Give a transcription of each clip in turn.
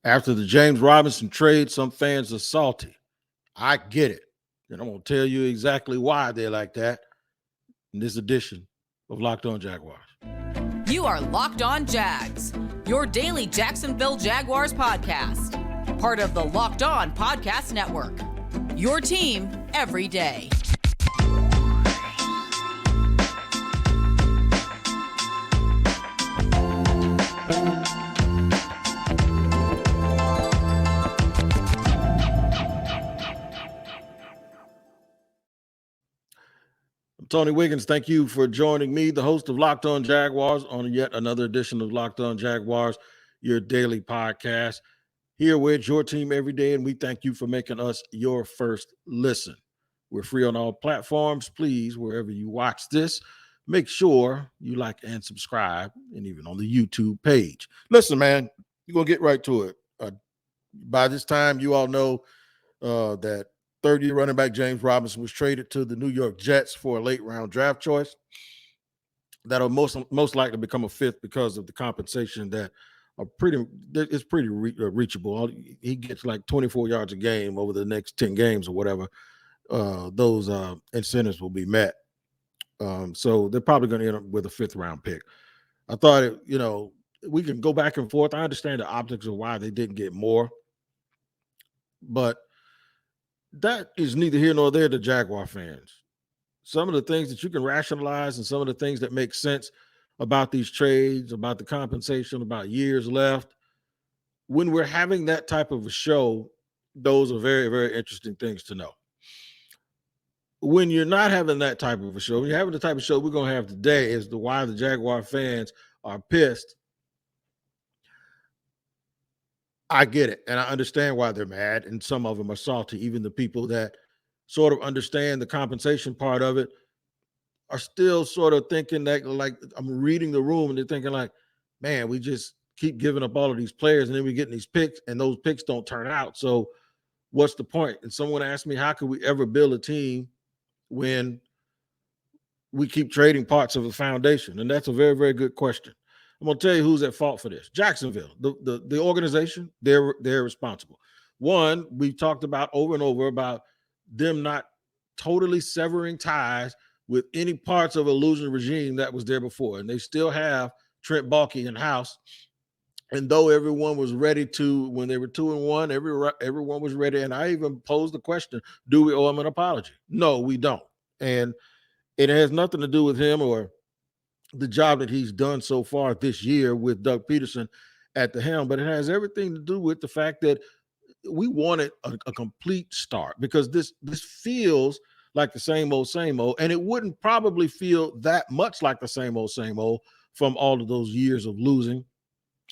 After the James Robinson trade, some fans are salty. I get it. And I'm going to tell you exactly why they're like that in this edition of Locked On Jaguars. You are Locked On Jags, your daily Jacksonville Jaguars podcast. Part of the Locked On Podcast Network, your team every day. Tony Wiggins, thank you for joining me, the host of Locked On Jaguars, on yet another edition of Locked On Jaguars, your daily podcast. Here with your team every day, and we thank you for making us your first listen. We're free on all platforms. Please, wherever you watch this, make sure you like and subscribe, and even on the YouTube page. Listen, man, we're going to get right to it. By this time, you all know that third-year running back James Robinson was traded to the New York Jets for a late-round draft choice that'll most likely become a fifth because of the compensation that is pretty reachable. He gets like 24 yards a game over the next 10 games or whatever. Those incentives will be met. So they're probably going to end up with a fifth-round pick. I thought, we can go back and forth. I understand the optics of why they didn't get more, but that is neither here nor there to Jaguar fans. Some of the things that you can rationalize and some of the things that make sense about these trades, about the compensation, about years left, when we're having that type of a show, those are very, very interesting things to know. When you're not having that type of a show, when you're having the type of show we're going to have today as to why the Jaguar fans are pissed, I get it, and I understand why they're mad, and some of them are salty. Even the people that sort of understand the compensation part of it are still sort of thinking that, like, I'm reading the room, and they're thinking like, man, we just keep giving up all of these players, and then we're getting these picks, and those picks don't turn out. So what's the point? And someone asked me, how could we ever build a team when we keep trading parts of the foundation? And that's a very, very good question. I'm going to tell you who's at fault for this. Jacksonville, the organization, they're responsible. One, we talked about over and over about them not totally severing ties with any parts of a losing regime that was there before. And they still have Trent Baalke in-house. And though everyone was ready to, when they were 2-1, everyone was ready. And I even posed the question, do we owe him an apology? No, we don't. And it has nothing to do with him or the job that he's done so far this year with Doug Peterson at the helm, but it has everything to do with the fact that we wanted a complete start, because this feels like the same old, and it wouldn't probably feel that much like the same old from all of those years of losing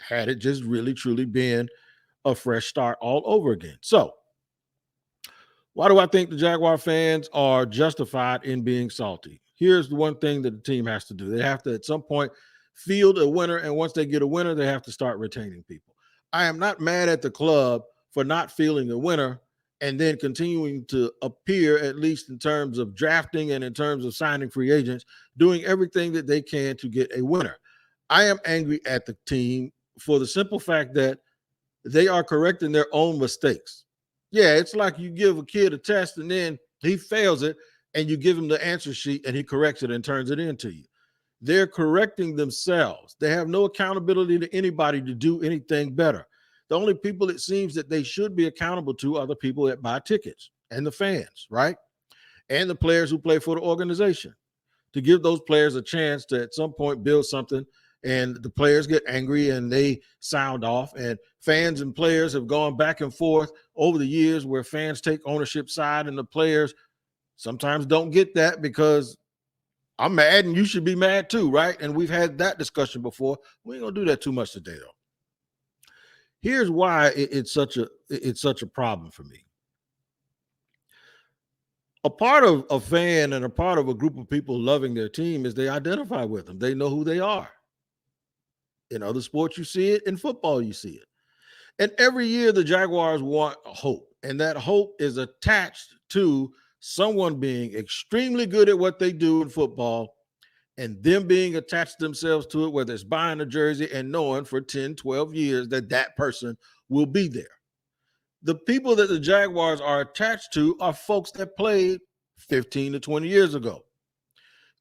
had it just really, truly been a fresh start all over again. So why do I think the Jaguar fans are justified in being salty? Here's the one thing that the team has to do. They have to, at some point, field a winner, and once they get a winner, they have to start retaining people. I am not mad at the club for not fielding a winner and then continuing to appear, at least in terms of drafting and in terms of signing free agents, doing everything that they can to get a winner. I am angry at the team for the simple fact that they are correcting their own mistakes. Yeah, it's like you give a kid a test and then he fails it, and you give him the answer sheet and he corrects it and turns it into you. They're correcting themselves. They have no accountability to anybody to do anything better. The only people it seems that they should be accountable to are the people that buy tickets and the fans, right? And the players who play for the organization, to give those players a chance to at some point build something. And the players get angry and they sound off, and fans and players have gone back and forth over the years where fans take ownership side and the players sometimes don't get that, because I'm mad and you should be mad too, right? And we've had that discussion before. We ain't gonna do that too much today, though. Here's why it's such a problem for me. A part of a fan and a part of a group of people loving their team is they identify with them. They know who they are. In other sports, you see it. In football, you see it. And every year, the Jaguars want hope. And that hope is attached to someone being extremely good at what they do in football and them being attached themselves to it, whether it's buying a jersey and knowing for 10, 12 years that that person will be there. The people that the Jaguars are attached to are folks that played 15 to 20 years ago.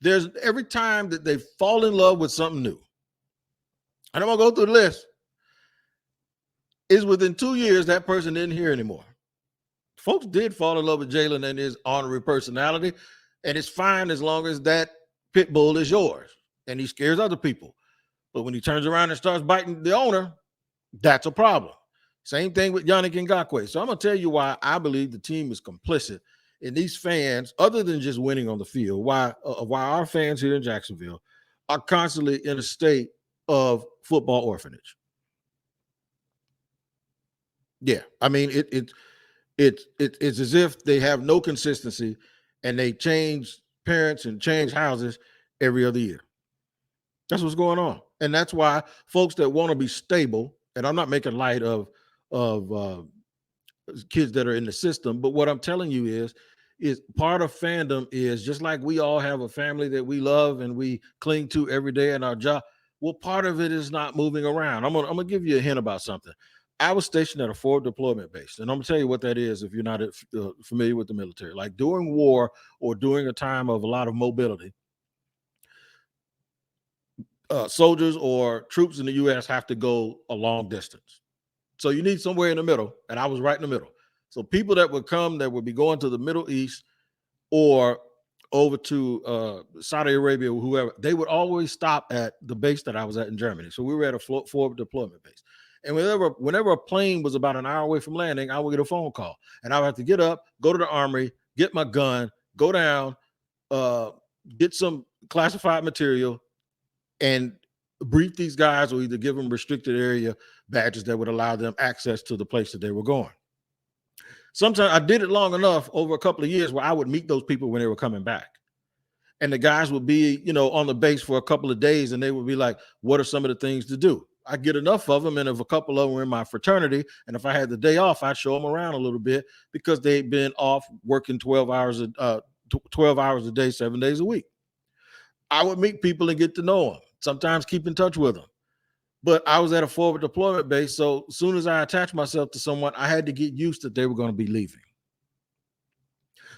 There's every time that they fall in love with something new, and I'm going to go through the list, is within 2 years that person isn't here anymore. Folks did fall in love with Jalen and his honorary personality, and it's fine as long as that pit bull is yours and he scares other people. But when he turns around and starts biting the owner, that's a problem. Same thing with Yannick Ngakoue. So I'm going to tell you why I believe the team is complicit in these fans, other than just winning on the field, why our fans here in Jacksonville are constantly in a state of football orphanage. Yeah, I mean, it's as if they have no consistency and they change parents and change houses every other year. That's what's going on. And that's why folks that want to be stable, and I'm not making light of kids that are in the system, but what I'm telling you is part of fandom is just like we all have a family that we love and we cling to every day in our job. Well, part of it is not moving around. I'm gonna give you a hint about something. I was stationed at a forward deployment base, and I'm gonna tell you what that is if you're not familiar with the military. Like during war or during a time of a lot of mobility, soldiers or troops in the U.S. have to go a long distance. So you need somewhere in the middle, and I was right in the middle. So people that would come that would be going to the Middle East or over to Saudi Arabia or whoever, they would always stop at the base that I was at in Germany. So we were at a forward deployment base. And whenever a plane was about an hour away from landing, I would get a phone call. And I would have to get up, go to the armory, get my gun, go down, get some classified material, and brief these guys or either give them restricted area badges that would allow them access to the place that they were going. Sometimes I did it long enough over a couple of years where I would meet those people when they were coming back. And the guys would be, on the base for a couple of days, and they would be like, what are some of the things to do? I get enough of them, and if a couple of them were in my fraternity, and if I had the day off, I'd show them around a little bit because they'd been off working 12 hours a day, 7 days a week. I would meet people and get to know them, sometimes keep in touch with them. But I was at a forward deployment base, so as soon as I attached myself to someone, I had to get used that they were going to be leaving.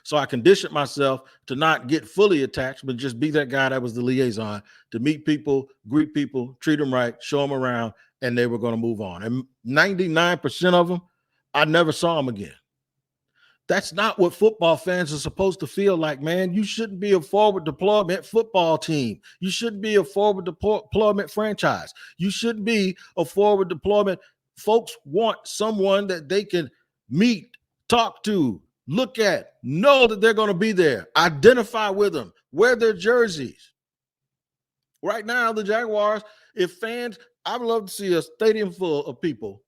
So I conditioned myself to not get fully attached, but just be that guy that was the liaison to meet people, greet people, treat them right, show them around, and they were going to move on. And 99% of them, I never saw them again. That's not what football fans are supposed to feel like, man. You shouldn't be a forward deployment football team. You shouldn't be a forward deployment franchise. You shouldn't be a forward deployment. Folks want someone that they can meet, talk to, look at, know that they're going to be there, identify with them, wear their jerseys. Right now, the Jaguars, I would love to see a stadium full of people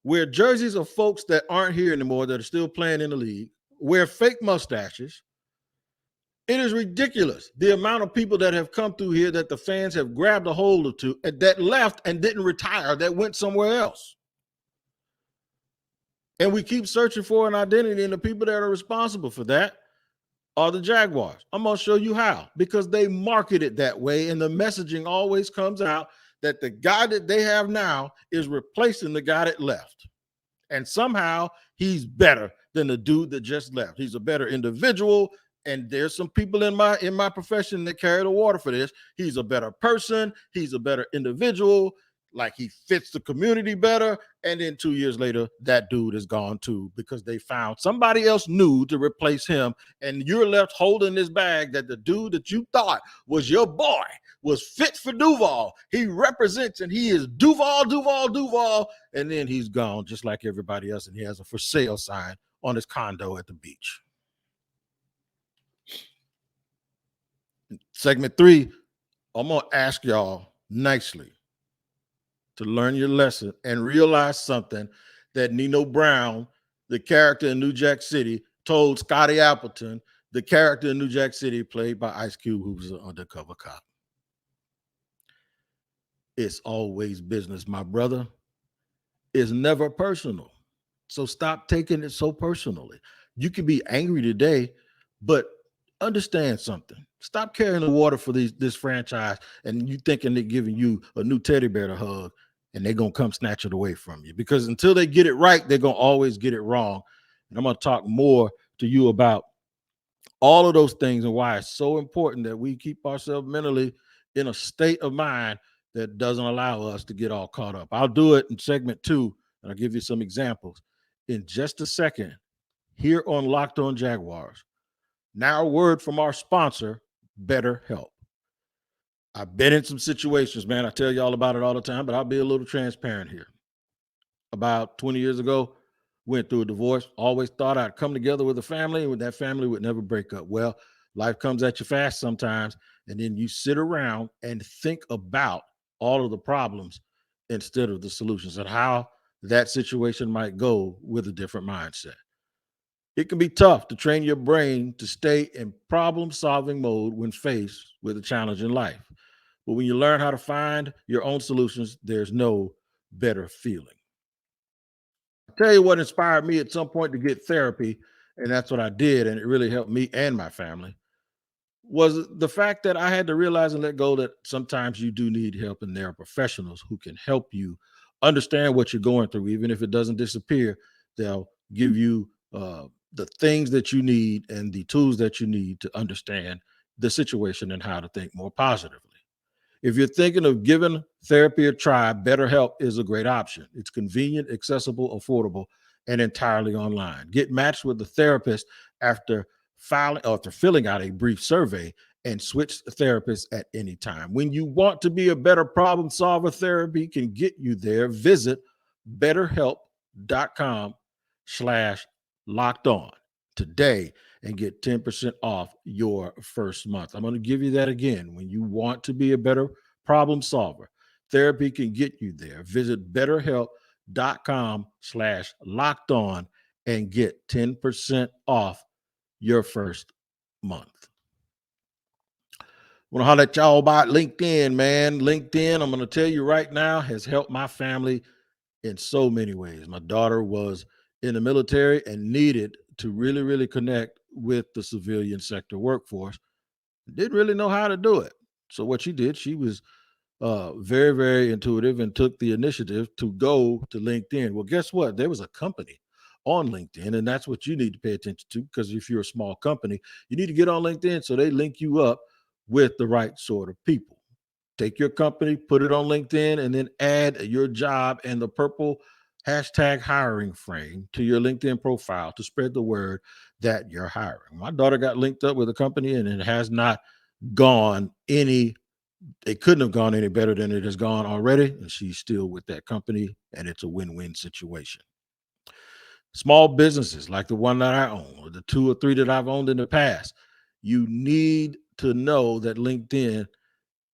wear jerseys of folks that aren't here anymore, that are still playing in the league, wear fake mustaches. It is ridiculous, the amount of people that have come through here that the fans have grabbed a hold of that left and didn't retire, that went somewhere else. And we keep searching for an identity, and the people that are responsible for that are the Jaguars. I'm going to show you how, because they market it that way, and the messaging always comes out that the guy that they have now is replacing the guy that left. And somehow he's better than the dude that just left. He's a better individual. And there's some people in my profession that carry the water for this. He's a better person. He's a better individual. Like, he fits the community better. And then 2 years later, that dude is gone too, because they found somebody else new to replace him. And you're left holding this bag that the dude that you thought was your boy was fit for Duval. He represents, and he is Duval. And then he's gone just like everybody else. And he has a for sale sign on his condo at the beach. Segment 3, I'm going to ask y'all nicely to learn your lesson and realize something that Nino Brown, the character in New Jack City, told Scotty Appleton, the character in New Jack City played by Ice Cube, who was an undercover cop. It's always business, my brother. It's never personal. So stop taking it so personally. You can be angry today, but Understand something. Stop carrying the water for this franchise, and you thinking they're giving you a new teddy bear to hug, and they're gonna come snatch it away from you. Because until they get it right, they're gonna always get it wrong. And I'm gonna talk more to you about all of those things and why it's so important that we keep ourselves mentally in a state of mind that doesn't allow us to get all caught up. I'll do it in segment 2, and I'll give you some examples in just a second here on Locked On Jaguars. Now, a word from our sponsor, BetterHelp. I've been in some situations, man. I tell you all about it all the time, but I'll be a little transparent here. About 20 years ago, went through a divorce. Always thought I'd come together with a family and that family would never break up. Well, life comes at you fast sometimes, and then you sit around and think about all of the problems instead of the solutions and how that situation might go with a different mindset. It can be tough to train your brain to stay in problem solving mode when faced with a challenge in life. But when you learn how to find your own solutions, there's no better feeling. I'll tell you what inspired me at some point to get therapy, and that's what I did, and it really helped me and my family, was the fact that I had to realize and let go that sometimes you do need help, and there are professionals who can help you understand what you're going through. Even if it doesn't disappear, they'll give you the things that you need and the tools that you need to understand the situation and how to think more positively. If you're thinking of giving therapy a try, BetterHelp is a great option. It's convenient, accessible, affordable, and entirely online. Get matched with a therapist after filling out a brief survey, and switch therapists at any time. When you want to be a better problem solver, therapy can get you there. Visit betterhelp.com/locked on today and get 10% off your first month. I'm going to give you that again. When you want to be a better problem solver, therapy can get you there. Visit betterhelp.com/locked on and get 10% off your first month. Want to holler at y'all about LinkedIn, man. LinkedIn, I'm going to tell you right now, has helped my family in so many ways. My daughter was in the military and needed to really, really connect with the civilian sector workforce. Didn't really know how to do it. So what she did, she was very, very intuitive and took the initiative to go to LinkedIn. Well, guess what? There was a company on LinkedIn, and that's what you need to pay attention to, because if you're a small company, you need to get on LinkedIn so they link you up with the right sort of people. Take your company, put it on LinkedIn, and then add your job and the purple hashtag hiring frame to your LinkedIn profile to spread the word that you're hiring. My daughter got linked up with a company, and it has not gone any it couldn't have gone any better than it has gone already. And she's still with that company, and it's a win-win situation. Small businesses like the one that I own, or the 2 or 3 that I've owned in the past, you need to know that LinkedIn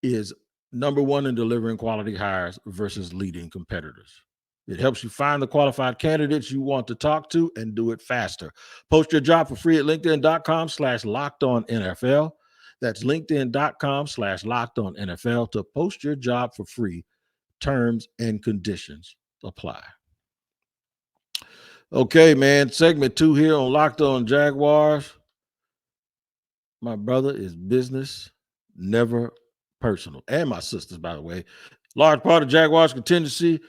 is number one in delivering quality hires versus leading competitors. It helps you find the qualified candidates you want to talk to and do it faster. Post your job for free at linkedin.com/lockedonnfl. That's linkedin.com/lockedonnfl to post your job for free. Terms and conditions apply. Okay, man. Segment 2 here on Locked On Jaguars. My brother is business, never personal. And my sisters, by the way. Large part of Jaguars contingency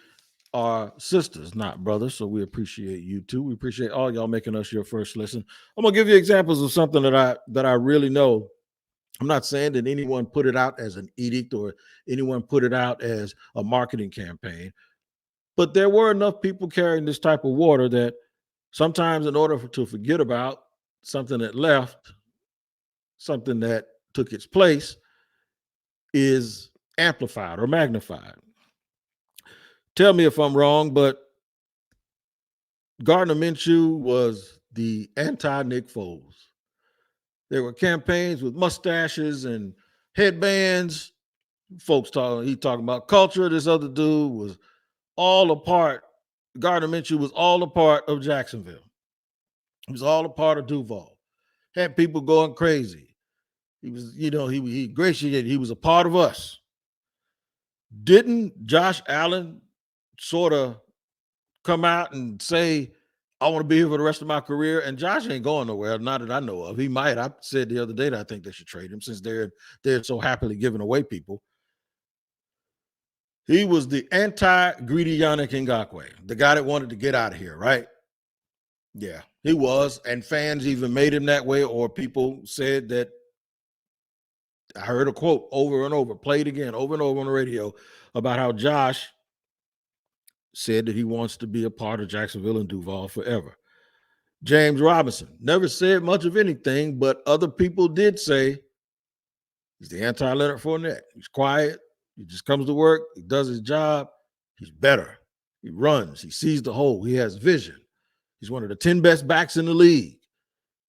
are sisters, not brothers. So we appreciate you too. We appreciate all y'all making us your first listen. I'm gonna give you examples of something that I really know. I'm not saying that anyone put it out as an edict or anyone put it out as a marketing campaign, but there were enough people carrying this type of water that sometimes, in order to forget about something that left, something that took its place is amplified or magnified. Tell me if I'm wrong, but Gardner Minshew was the anti-Nick Foles. There were campaigns with mustaches and headbands. Folks talking about culture. This other dude was all a part. Gardner Minshew was all a part of Jacksonville. He was all a part of Duval. Had people going crazy. He was, he ingratiated. He was a part of us. Didn't Josh Allen sort of come out and say, I want to be here for the rest of my career. And Josh ain't going nowhere, not that I know of. He might. I said the other day that I think they should trade him since they're so happily giving away people. He was the anti-greedy Yannick Ngakoue, the guy that wanted to get out of here, right? Yeah, he was. And fans even made him that way, or people said that. I heard a quote over and over, played again over and over on the radio about how Josh said that he wants to be a part of Jacksonville and Duval forever. James Robinson never said much of anything, but other people did say he's the anti-Leonard Fournette. He's quiet. He just comes to work. He does his job. He's better. He runs. He sees the hole. He has vision. He's one of the 10 best backs in the league.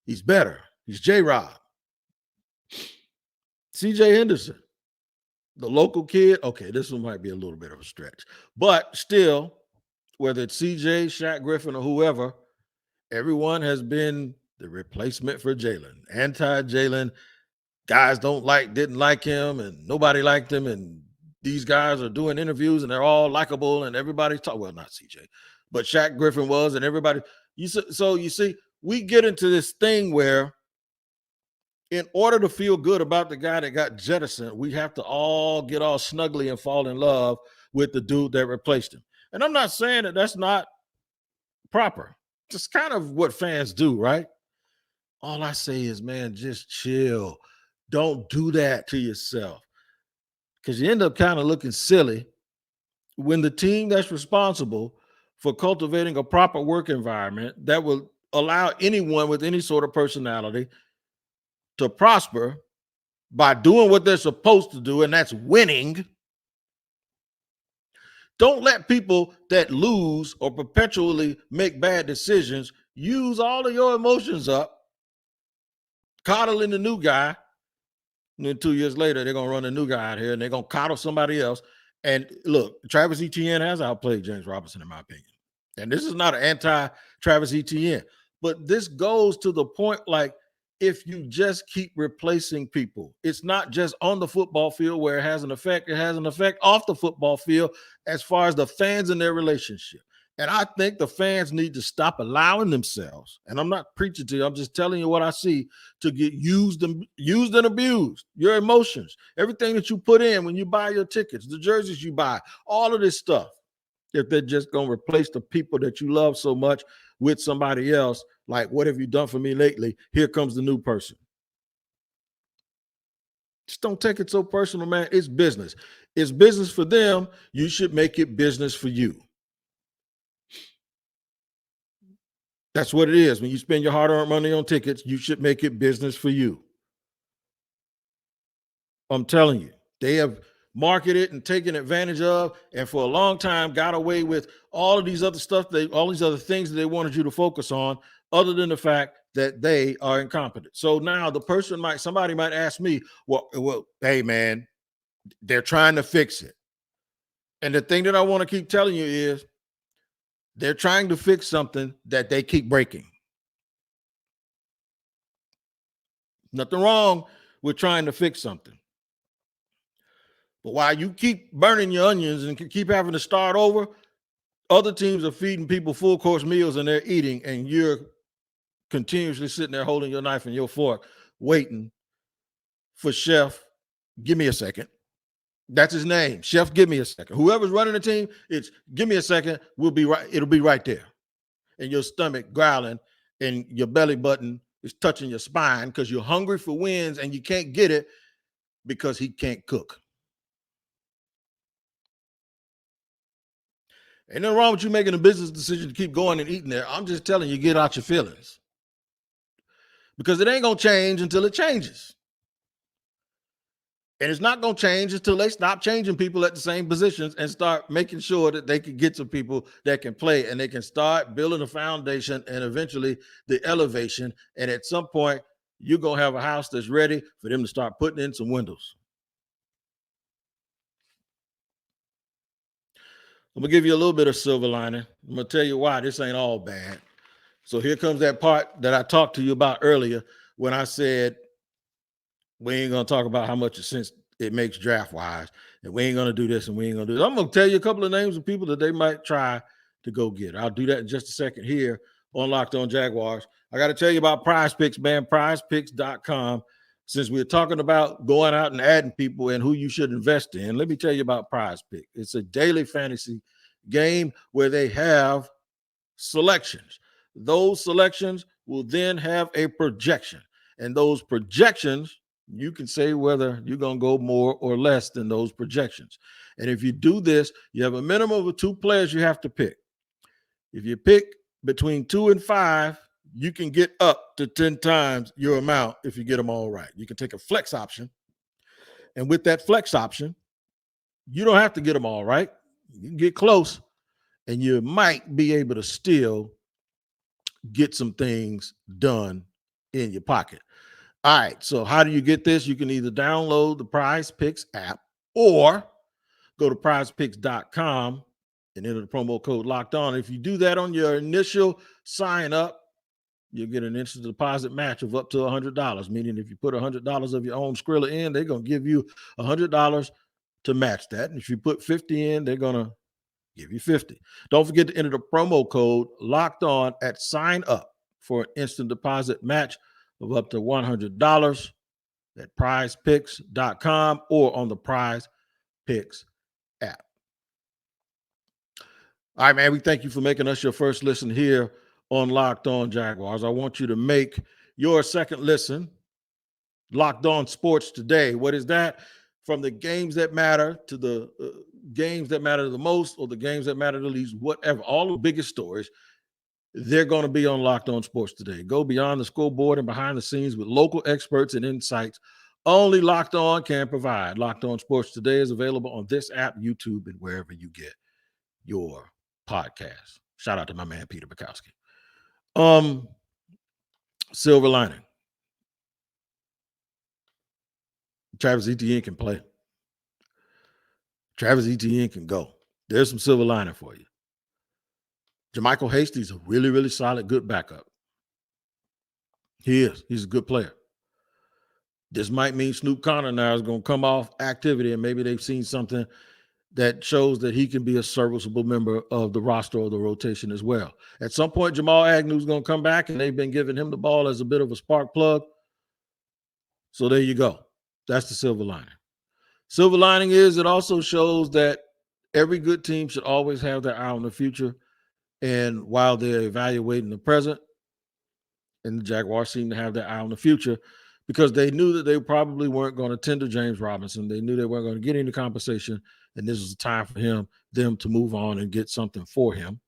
He's better. He's J-Rob. C.J. Henderson, the local kid. Okay, this one might be a little bit of a stretch. But still, whether it's C.J., Shaq Griffin, or whoever, everyone has been the replacement for Jalen. Anti-Jalen. Guys didn't like him, and nobody liked him, and these guys are doing interviews, and they're all likable, and everybody's talking. Well, not CJ, but Shaq Griffin was, and everybody. So you see, we get into this thing where, in order to feel good about the guy that got jettisoned, we have to all get all snuggly and fall in love with the dude that replaced him. And I'm not saying that that's not proper. It's kind of what fans do, right? All I say is, man, just chill. Don't do that to yourself, because you end up kind of looking silly when the team that's responsible for cultivating a proper work environment that will allow anyone with any sort of personality to prosper by doing what they're supposed to do, and that's winning. Don't let people that lose or perpetually make bad decisions use all of your emotions up, coddling the new guy. And then 2 years later, they're going to run a new guy out here, and they're going to coddle somebody else. And look, Travis Etienne has outplayed James Robinson, in my opinion. And this is not an anti-Travis Etienne. But this goes to the point, like, if you just keep replacing people, it's not just on the football field where it has an effect. It has an effect off the football field as far as the fans and their relationship. And I think the fans need to stop allowing themselves, and I'm not preaching to you, I'm just telling you what I see, to get used and abused. Your emotions, everything that you put in when you buy your tickets, the jerseys you buy, all of this stuff. If they're just going to replace the people that you love so much with somebody else, like, what have you done for me lately? Here comes the new person. Just don't take it so personal, man. It's business. It's business for them. You should make it business for you. That's what it is. When you spend your hard-earned money on tickets, you should make it business for you. I'm telling you, they have marketed and taken advantage of, and for a long time got away with all of these other stuff, all these other things that they wanted you to focus on, other than the fact that they are incompetent. So now somebody might ask me, well, hey man, they're trying to fix it. And the thing that I want to keep telling you is, they're trying to fix something that they keep breaking. Nothing wrong with trying to fix something. But while you keep burning your onions and keep having to start over, other teams are feeding people full course meals and they're eating, and you're continuously sitting there holding your knife and your fork, waiting for Chef. Give me a second. That's his name. Chef, give me a second. Whoever's running the team, it's give me a second. We'll be right. It'll be right there. And your stomach growling and your belly button is touching your spine because you're hungry for wins and you can't get it because he can't cook. Ain't nothing wrong with you making a business decision to keep going and eating there. I'm just telling you, get out your feelings. Because it ain't going to change until it changes. And it's not going to change until they stop changing people at the same positions and start making sure that they can get some people that can play, and they can start building a foundation and eventually the elevation. And at some point, you're going to have a house that's ready for them to start putting in some windows. I'm going to give you a little bit of silver lining. I'm going to tell you why this ain't all bad. So here comes that part that I talked to you about earlier when I said, we ain't going to talk about how much sense it makes draft-wise, and we ain't going to do this and we ain't going to do this. I'm going to tell you a couple of names of people that they might try to go get. I'll do that in just a second here on Locked On Jaguars. I got to tell you about PrizePicks, man. PrizePicks.com. Since we're talking about going out and adding people and who you should invest in, let me tell you about PrizePicks. It's a daily fantasy game where they have selections. Those selections will then have a projection. And those projections, you can say whether you're going to go more or less than those projections. And if you do this, you have a minimum of 2 players you have to pick. If you pick between 2 and 5, you can get up to 10 times your amount if you get them all right. You can take a flex option. And with that flex option, you don't have to get them all right. You can get close, and you might be able to still get some things done in your pocket. All right, so how do you get this? You can either download the PrizePicks app or go to prizepicks.com and enter the promo code Locked On. If you do that on your initial sign up, you'll get an instant deposit match of up to $100, meaning if you put $100 of your own Skrilla in, they're going to give you $100 to match that. And if you put 50 in, they're going to give you 50. Don't forget to enter the promo code Locked On at sign up for an instant deposit match of up to $100 at prizepicks.com or on the PrizePicks app. All right, man, we thank you for making us your first listen here on Locked On Jaguars. I want you to make your second listen Locked On Sports Today. What is that? From the games that matter to the games that matter the most or the games that matter the least, whatever, all the biggest stories, they're going to be on Locked On Sports Today. Go beyond the scoreboard and behind the scenes with local experts and insights only Locked On can provide. Locked On Sports Today is available on this app, YouTube, and wherever you get your podcast. Shout out to my man, Peter Bukowski. Silver lining. Travis Etienne can play. Travis Etienne can go. There's some silver lining for you. Jermichael Hasty's a really, really solid, good backup. He is. He's a good player. This might mean Snoop Conner now is going to come off activity, and maybe they've seen something that shows that he can be a serviceable member of the roster or the rotation as well. At some point, Jamal Agnew's going to come back, and they've been giving him the ball as a bit of a spark plug. So there you go. That's the silver lining. Silver lining is it also shows that every good team should always have their eye on the future. And while they're evaluating the present, and the Jaguars seem to have their eye on the future because they knew that they probably weren't going to tender James Robinson. They knew they weren't going to get any compensation, and this was the time for them to move on and get something for him.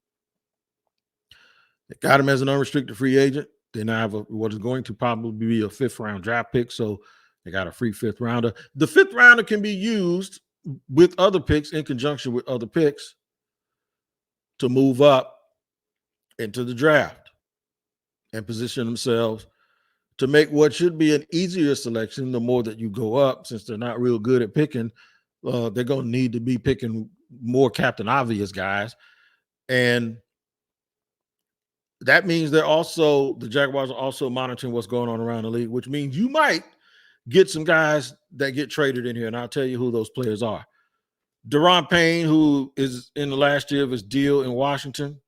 They got him as an unrestricted free agent. They now have what is going to probably be a 5th-round draft pick, so they got a free 5th rounder. The 5th rounder can be used with other picks in conjunction with other picks to move up into the draft and position themselves to make what should be an easier selection. The more that you go up, since they're not real good at picking, they're going to need to be picking more Captain Obvious guys. And that means the Jaguars are also monitoring what's going on around the league, which means you might get some guys that get traded in here. And I'll tell you who those players are. Daron Payne, who is in the last year of his deal in Washington.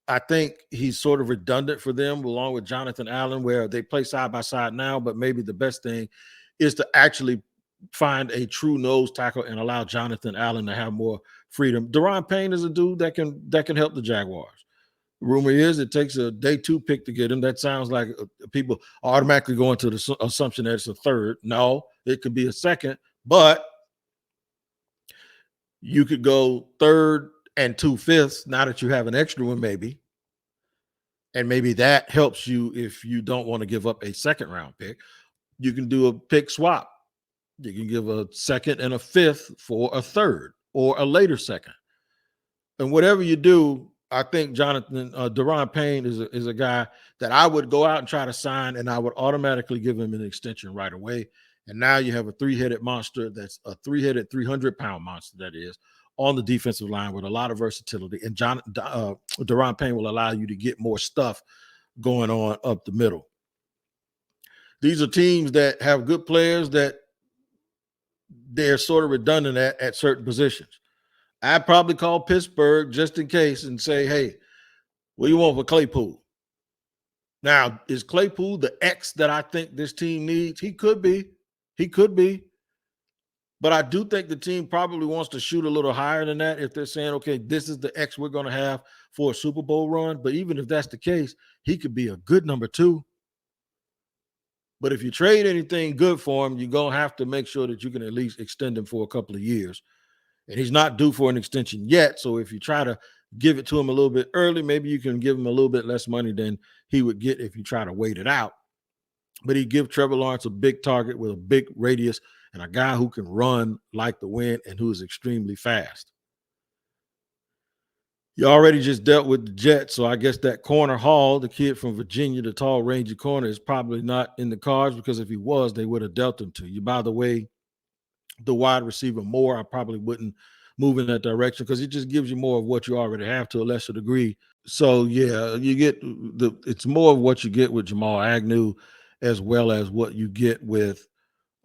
I think he's sort of redundant for them, along with Jonathan Allen, where they play side by side now. But maybe the best thing is to actually find a true nose tackle and allow Jonathan Allen to have more freedom. Daron Payne is a dude that can help the Jaguars. Rumor is it takes a day 2 pick to get him. That sounds like people automatically go into the assumption that it's a 3rd. No, it could be a 2nd, but you could go 3rd and 2 5ths now that you have an extra one, maybe. And maybe that helps you if you don't want to give up a 2nd round pick. You can do a pick swap. You can give a 2nd and a 5th for a 3rd or a later 2nd. And whatever you do, I think Daron Payne is a guy that I would go out and try to sign, and I would automatically give him an extension right away. And now you have a 3-headed monster that's a 3-headed 300-pound monster, that is, on the defensive line with a lot of versatility. And Daron Payne will allow you to get more stuff going on up the middle. These are teams that have good players that they're sort of redundant at certain positions. I'd probably call Pittsburgh just in case and say, hey, What do you want for Claypool? Now, is Claypool the X that I think this team needs? He could be. He could be. But I do think the team probably wants to shoot a little higher than that if they're saying, okay, this is the X we're going to have for a Super Bowl run. But even if that's the case, he could be a good number 2. But if you trade anything good for him, you're going to have to make sure that you can at least extend him for a couple of years. And he's not due for an extension yet. So if you try to give it to him a little bit early, maybe you can give him a little bit less money than he would get if you try to wait it out. But he give Trevor Lawrence a big target with a big radius and a guy who can run like the wind and who is extremely fast. You already just dealt with the Jets, so I guess that corner Hall, the kid from Virginia, the tall, rangy corner, is probably not in the cards, because if he was, they would have dealt him to you. By the way, the wide receiver Moore, I probably wouldn't move in that direction, because it just gives you more of what you already have to a lesser degree. So yeah, you get it's more of what you get with Jamal Agnew, as well as what you get with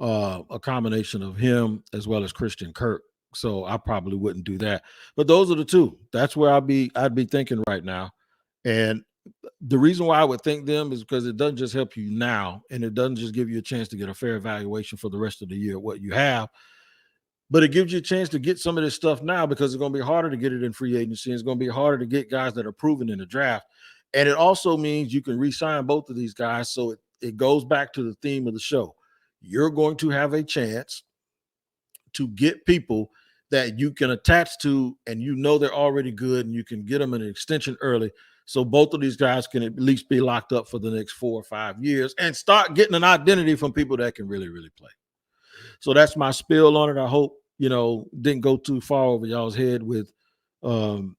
a combination of him as well as Christian Kirk. So I probably wouldn't do that. But those are the two. That's where I'd be thinking right now. And the reason why I would think them is because it doesn't just help you now, and it doesn't just give you a chance to get a fair evaluation for the rest of the year what you have, but it gives you a chance to get some of this stuff now, because it's going to be harder to get it in free agency. It's going to be harder to get guys that are proven in the draft. And it also means you can re-sign both of these guys. So it goes back to the theme of the show. You're going to have a chance to get people that you can attach to, and you know they're already good, and you can get them an extension early. So both of these guys can at least be locked up for the next 4 or 5 years and start getting an identity from people that can really, really play. So that's my spiel on it. I hope, didn't go too far over y'all's head with trying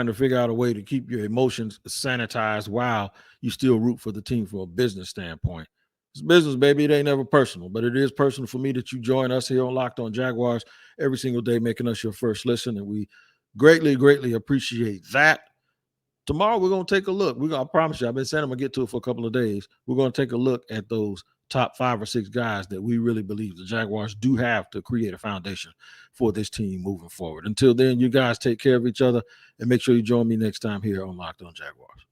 to figure out a way to keep your emotions sanitized while you still root for the team from a business standpoint. It's business, baby. It ain't never personal, but it is personal for me that you join us here on Locked On Jaguars every single day, making us your first listen, and we greatly, greatly appreciate that. Tomorrow we're going to take a look. I promise you, I've been saying I'm going to get to it for a couple of days. We're going to take a look at those top 5 or 6 guys that we really believe the Jaguars do have to create a foundation for this team moving forward. Until then, you guys take care of each other, and make sure you join me next time here on Locked On Jaguars.